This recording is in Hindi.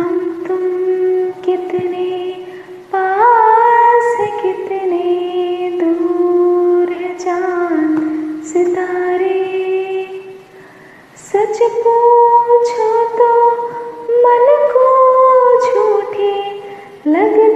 हम तुम कितने पास कितने दूर है चांद सितारे। सच पूछो तो मन को झूठे लग